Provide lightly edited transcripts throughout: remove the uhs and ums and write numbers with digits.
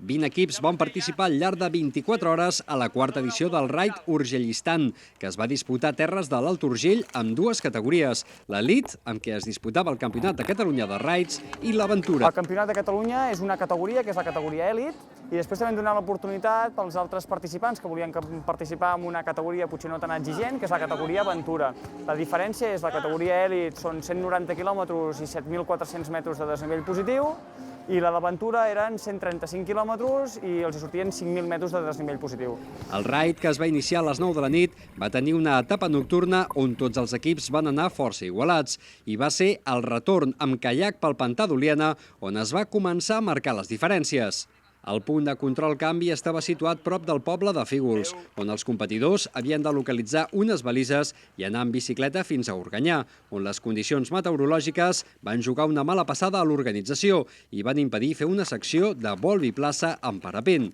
20 equips van participar al llarg de 24 hores a la quarta edició del Raid Urgellistan, que es va disputar a terres de l'Alt Urgell amb dues categories, l'Elit, amb què es disputava el Campionat de Catalunya de Raids, i l'Aventura. El Campionat de Catalunya és una categoria, que és la categoria Elit, i després també hem donat l'oportunitat pels altres participants que volien participar en una categoria potser no tan exigent, que és la categoria Aventura. La diferència és la categoria Elit són 190 quilòmetres i 7.400 metres de desnivell positiu, i la d'Aventura eren 135 quilòmetres i els hi sortien 5.000 metres de desnivell positiu. El raid, que es va iniciar a les 9 de la nit, va tenir una etapa nocturna on tots els equips van anar força igualats i va ser el retorn amb caiac pel pantà d'Oliana on es va començar a marcar les diferències. El punt de control canvi estava situat prop del poble de Fígols, on els competidors havien de localitzar unes balises i anar en bicicleta fins a Organyà, on les condicions meteorològiques van jugar una mala passada a l'organització i van impedir fer una secció de vol biplaça amb parapent.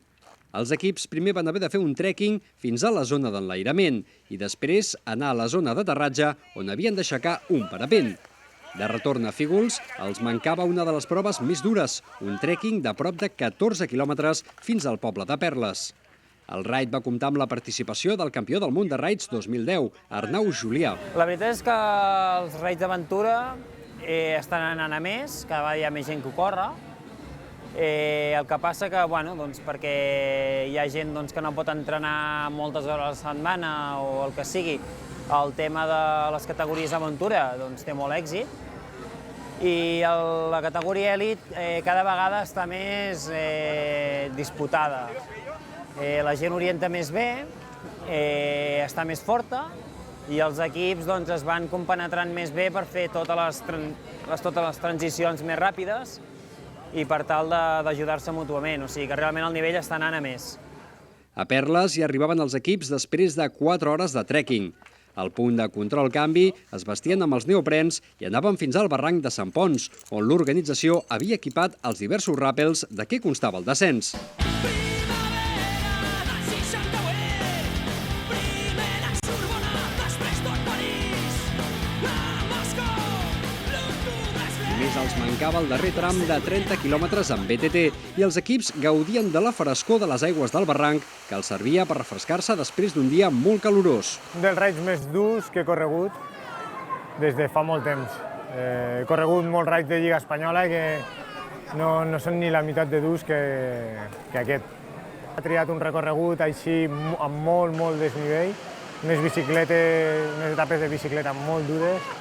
Els equips primer van haver de fer un trekking fins a la zona d'enlairament i després anar a la zona d'aterratge on havien d'aixecar un parapent. De retorn a Fígols, els mancava una de les proves més dures, un trekking de prop de 14 quilòmetres fins al poble de Perles. El raid va comptar amb la participació del campió del món de raids 2010, Arnau Julià. La veritat és que els raids d'aventura estan anant a més, cada vegada hi ha més gent que ho corre. El que passa que, perquè hi ha gent que no pot entrenar moltes hores a la setmana o el que sigui, el tema de les categories d'aventura té molt èxit i la categoria Elit cada vegada està més disputada. La gent orienta més bé, està més forta i els equips es van compenetrant més bé per fer totes les transicions més ràpides i per tal d'ajudar-se mútuament, o sigui que realment el nivell està anant a més. A Perles hi arribaven els equips després de 4 hores de trekking. Al punt de control canvi es vestien amb els neoprens i anaven fins al barranc de Sant Pons, on l'organització havia equipat els diversos ràpels de què constava el descens. Només els mancava el darrer tram de 30 quilòmetres amb BTT i els equips gaudien de la frescor de les aigües del barranc que els servia per refrescar-se després d'un dia molt calorós. Un dels raids més durs que he corregut des de fa molt temps. He corregut molts raids de Lliga Espanyola que no són ni la meitat de durs que aquest. He triat un recorregut així amb molt desnivell, unes etapes de bicicleta molt dures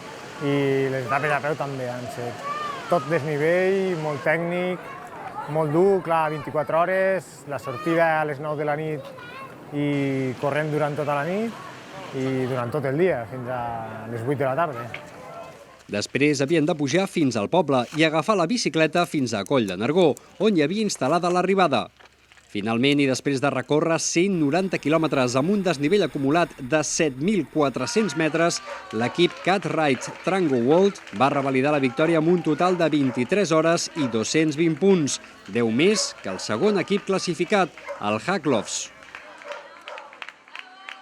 i les etapes a peu també han set tot desnivell, molt tècnic, molt dur, clar, 24 hores, la sortida a les 9 de la nit i corrent durant tota la nit i durant tot el dia, fins a les 8 de la tarda. Després havien de pujar fins al poble i agafar la bicicleta fins a Coll de Nargó, on hi havia instal·lada l'arribada. Finalment, i després de recórrer 190 quilòmetres amb un desnivell acumulat de 7.400 metres, l'equip Cat Ride Trango World va revalidar la victòria amb un total de 23 hores i 220 punts, 10 més que el segon equip classificat, el Haglofs.